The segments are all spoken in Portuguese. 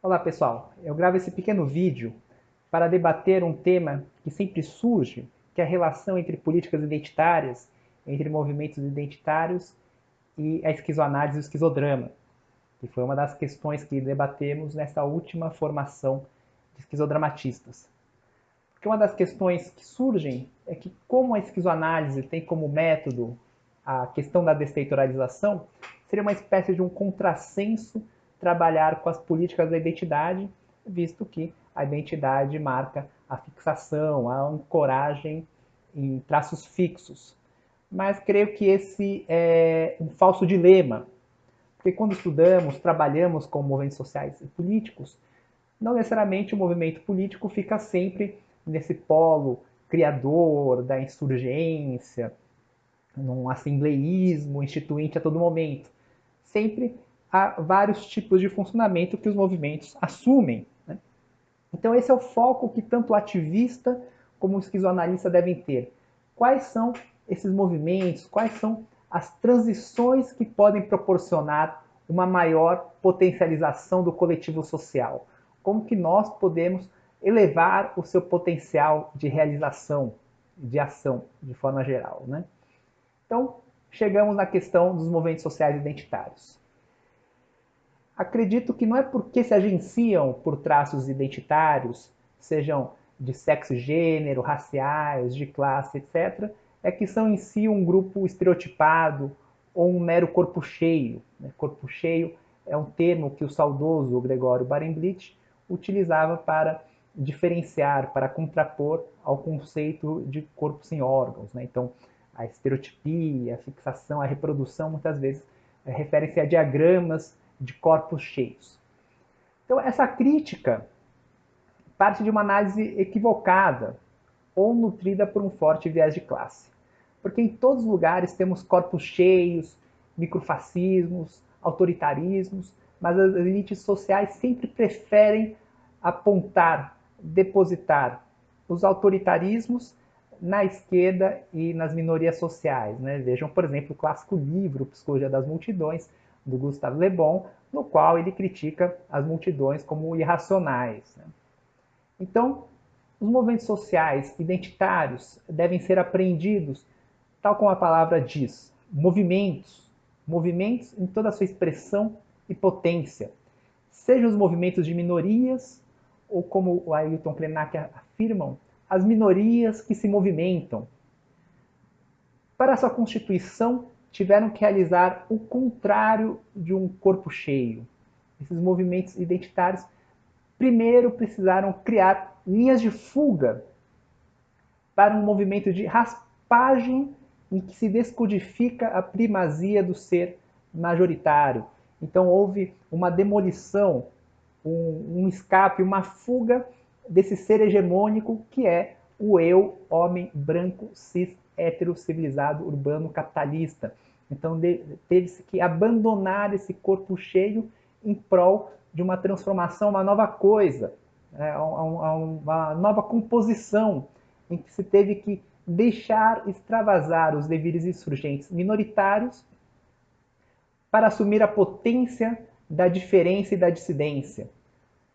Olá pessoal, eu gravo esse pequeno vídeo para debater um tema que sempre surge, que é a relação entre políticas identitárias, entre movimentos identitários e a esquizoanálise e o esquizodrama, que foi uma das questões que debatemos nessa última formação de esquizodramatistas. Porque uma das questões que surgem é que como a esquizoanálise tem como método a questão da desteritorialização, seria uma espécie de um contrassenso trabalhar com as políticas da identidade, visto que a identidade marca a fixação, a ancoragem em traços fixos. Mas creio que esse é um falso dilema, porque quando estudamos, trabalhamos com movimentos sociais e políticos, não necessariamente o movimento político fica sempre nesse polo criador da insurgência, num assembleísmo instituinte a todo momento. Sempre há vários tipos de funcionamento que os movimentos assumem. Né? Então esse é o foco que tanto o ativista como o esquizoanalista devem ter. Quais são esses movimentos, quais são as transições que podem proporcionar uma maior potencialização do coletivo social? Como que nós podemos elevar o seu potencial de realização, de ação, de forma geral, né? Então, chegamos na questão dos movimentos sociais identitários. Acredito que não é porque se agenciam por traços identitários, sejam de sexo e gênero, raciais, de classe, etc., é que são em si um grupo estereotipado ou um mero corpo cheio. Corpo cheio é um termo que o saudoso Gregório Barenblit utilizava para diferenciar, para contrapor ao conceito de corpo sem órgãos. Então, a estereotipia, a fixação, a reprodução, muitas vezes referem-se a diagramas de corpos cheios. Então, essa crítica parte de uma análise equivocada ou nutrida por um forte viés de classe. Porque em todos os lugares temos corpos cheios, microfascismos, autoritarismos, mas as elites sociais sempre preferem apontar, depositar os autoritarismos na esquerda e nas minorias sociais. Né? Vejam, por exemplo, o clássico livro Psicologia das Multidões, do Gustave Le Bon, no qual ele critica as multidões como irracionais. Né? Então, os movimentos sociais identitários devem ser apreendidos, tal como a palavra diz, movimentos, movimentos em toda a sua expressão e potência, sejam os movimentos de minorias, ou como o Ailton Krenak afirmam, as minorias que se movimentam. Para sua constituição, tiveram que realizar o contrário de um corpo cheio. Esses movimentos identitários primeiro precisaram criar linhas de fuga para um movimento de raspagem em que se descodifica a primazia do ser majoritário. Então houve uma demolição, um escape, uma fuga desse ser hegemônico que é o eu, homem branco, cis, hétero, civilizado, urbano, capitalista. Então teve-se que abandonar esse corpo cheio em prol de uma transformação, uma nova coisa, uma nova composição, em que se teve que deixar extravasar os devires insurgentes minoritários para assumir a potência da diferença e da dissidência,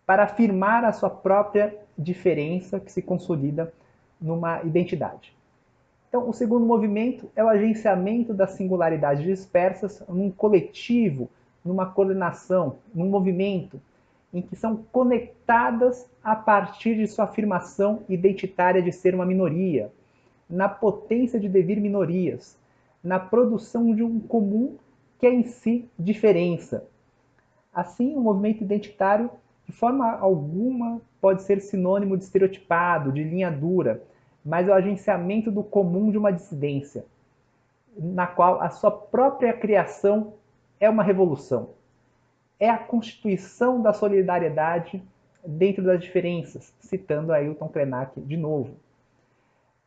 para afirmar a sua própria diferença que se consolida numa identidade. Então, o segundo movimento é o agenciamento das singularidades dispersas num coletivo, numa coordenação, num movimento, em que são conectadas a partir de sua afirmação identitária de ser uma minoria, na potência de devir minorias, na produção de um comum que é em si diferença. Assim, o movimento identitário, de forma alguma, pode ser sinônimo de estereotipado, de linha dura, mas é o agenciamento do comum de uma dissidência, na qual a sua própria criação é uma revolução. É a constituição da solidariedade dentro das diferenças, citando Ailton Krenak de novo.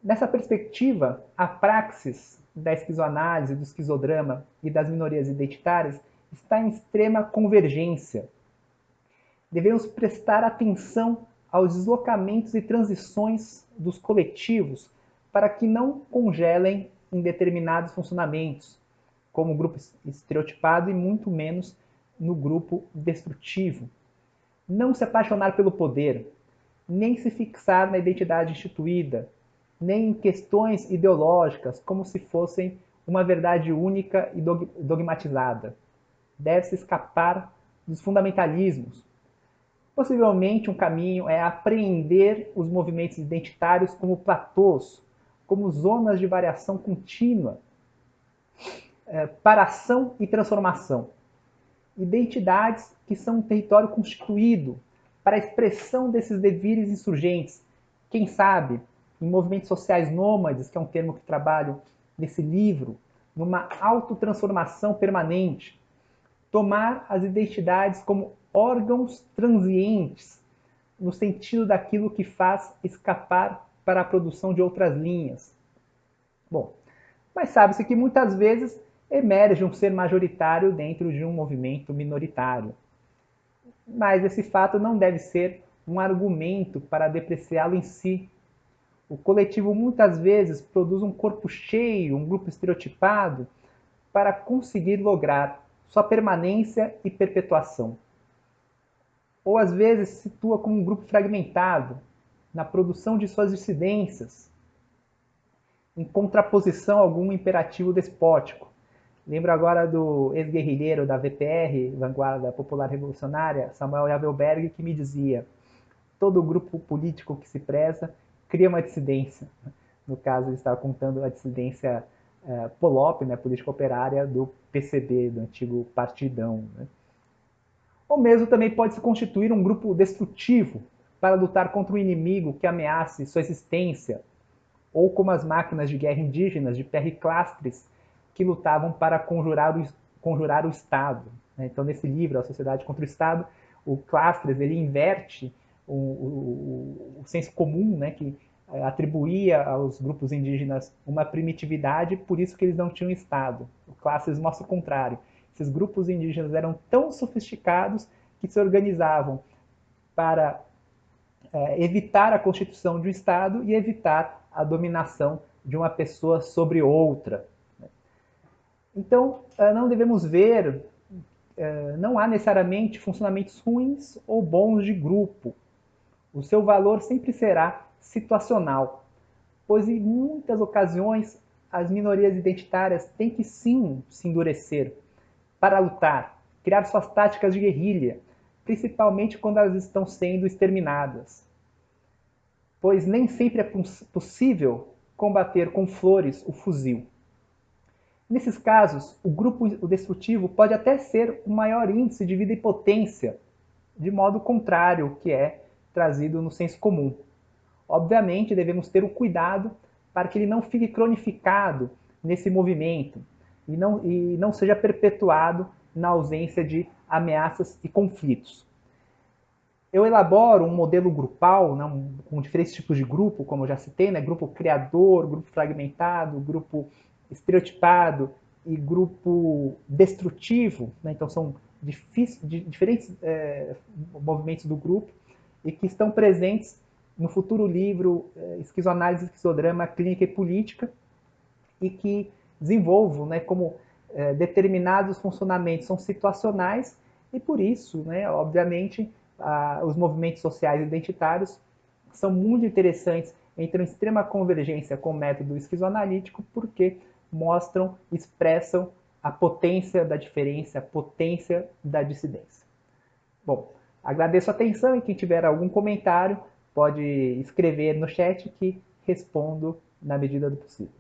Nessa perspectiva, a praxis da esquizoanálise, do esquizodrama e das minorias identitárias está em extrema convergência. Devemos prestar atenção aos deslocamentos e transições dos coletivos para que não congelem em determinados funcionamentos, como o grupo estereotipado e muito menos no grupo destrutivo. não se apaixonar pelo poder, nem se fixar na identidade instituída, nem em questões ideológicas como se fossem uma verdade única e dogmatizada. Deve-se escapar dos fundamentalismos. Possivelmente um caminho é apreender os movimentos identitários como platôs, como zonas de variação contínua, para ação e transformação. Identidades que são um território constituído para a expressão desses devires insurgentes. Quem sabe, em movimentos sociais nômades, que é um termo que trabalho nesse livro, numa autotransformação permanente. Tomar as identidades como órgãos transientes, no sentido daquilo que faz escapar para a produção de outras linhas. Bom, mas sabe-se que muitas vezes emerge um ser majoritário dentro de um movimento minoritário. Mas esse fato não deve ser um argumento para depreciá-lo em si. O coletivo muitas vezes produz um corpo cheio, um grupo estereotipado, para conseguir lograr sua permanência e perpetuação. Ou às vezes se situa como um grupo fragmentado, na produção de suas dissidências, em contraposição a algum imperativo despótico. Lembro agora do ex-guerrilheiro da VPR, Vanguarda Popular Revolucionária, Samuel Yavelberg, que me dizia: todo grupo político que se preza cria uma dissidência. No caso, ele estava contando a dissidência POLOP, né, política operária, do PCB, do antigo Partidão. Né? Ou mesmo também pode se constituir um grupo destrutivo para lutar contra um inimigo que ameace sua existência, ou como as máquinas de guerra indígenas de Periclastres, que lutavam para conjurar o Estado. Então, nesse livro, A Sociedade contra o Estado, o Clastres ele inverte o senso comum, né, que atribuía aos grupos indígenas uma primitividade, por isso que eles não tinham Estado. O Clastres mostra o contrário. Esses grupos indígenas eram tão sofisticados que se organizavam para evitar a constituição de um Estado e evitar a dominação de uma pessoa sobre outra. Então, não devemos ver, não há necessariamente funcionamentos ruins ou bons de grupo. O seu valor sempre será situacional, pois em muitas ocasiões as minorias identitárias têm que sim se endurecer para lutar, criar suas táticas de guerrilha, principalmente quando elas estão sendo exterminadas. Pois nem sempre é possível combater com flores o fuzil. Nesses casos, o grupo destrutivo pode até ser o maior índice de vida e potência, de modo contrário ao que é trazido no senso comum. Obviamente, devemos ter o cuidado para que ele não fique cronificado nesse movimento e não seja perpetuado na ausência de ameaças e conflitos. Eu elaboro um modelo grupal, né, com diferentes tipos de grupo, como eu já citei, né, grupo criador, grupo fragmentado, grupo estereotipado e grupo destrutivo. Né, então, são diferentes movimentos do grupo e que estão presentes no futuro livro Esquizoanálise, Esquizodrama, Clínica e Política, e que desenvolvo, né, como determinados funcionamentos são situacionais e por isso, né, obviamente, os movimentos sociais identitários são muito interessantes, entram em extrema convergência com o método esquizoanalítico porque mostram, expressam a potência da diferença, a potência da dissidência. Bom, agradeço a atenção e quem tiver algum comentário pode escrever no chat que respondo na medida do possível.